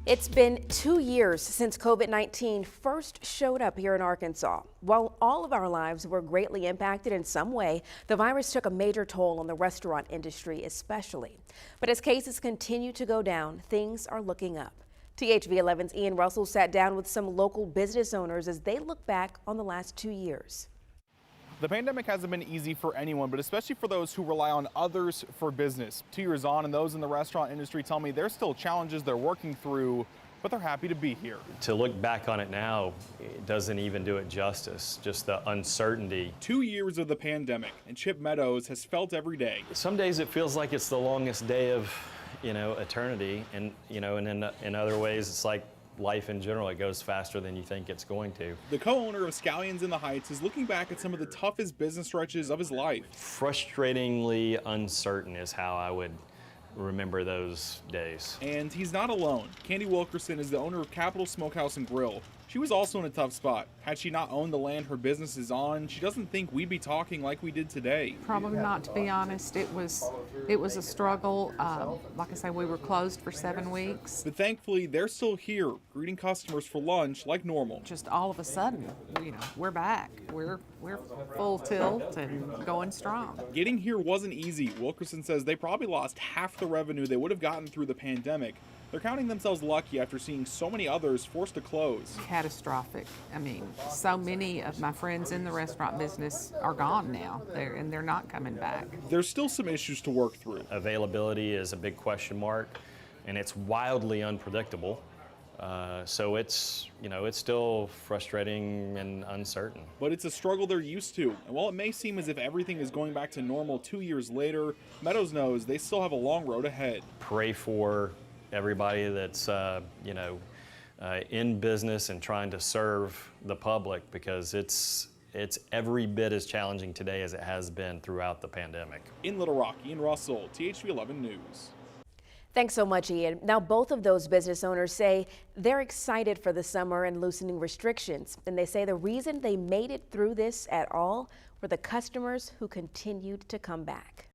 It's been 2 years since COVID-19 first showed up here in Arkansas. While all of our lives were greatly impacted in some way, the virus took a major toll on the restaurant industry especially. But as cases continue to go down, things are looking up. THV 11's Ian Russell sat down with some local business owners as they look back on the last 2 years. The pandemic hasn't been easy for anyone, but especially for those who rely on others for business. 2 years on, and those in the restaurant industry tell me there's still challenges they're working through, but they're happy to be here. To look back on it now, it doesn't even do it justice, just the uncertainty. 2 years of the pandemic, and Chip Meadows has felt every day. Some days it feels like it's the longest day of, eternity, and, in other ways it's like life in general. It goes faster than you think it's going to. The co-owner of Scallions in the Heights is looking back at some of the toughest business stretches of his life. Frustratingly uncertain is how I would remember those days. And he's not alone. Candy Wilkerson is the owner of Capital Smokehouse and Grill. She was also in a tough spot. Had she not owned the land her business is on, she doesn't think we'd be talking like we did today. Probably not, to be honest. It was a struggle. Like I say, we were closed for 7 weeks. But thankfully, they're still here, greeting customers for lunch like normal. Just all of a sudden, we're back. We're full tilt and going strong. Getting here wasn't easy. Wilkerson says they probably lost half the revenue they would have gotten through the pandemic. They're counting themselves lucky after seeing so many others forced to close. Catastrophic. I mean, so many of my friends in the restaurant business are gone now, and they're not coming back. There's still some issues to work through. Availability is a big question mark, and it's wildly unpredictable. So it's still frustrating and uncertain. But it's a struggle they're used to. And while it may seem as if everything is going back to normal 2 years later, Meadows knows they still have a long road ahead. Pray for everybody that's in business and trying to serve the public, because it's every bit as challenging today as it has been throughout the pandemic. In Little Rock, Ian Russell, THV 11 News. Thanks so much, Ian. Now, both of those business owners say they're excited for the summer and loosening restrictions. And they say the reason they made it through this at all were the customers who continued to come back.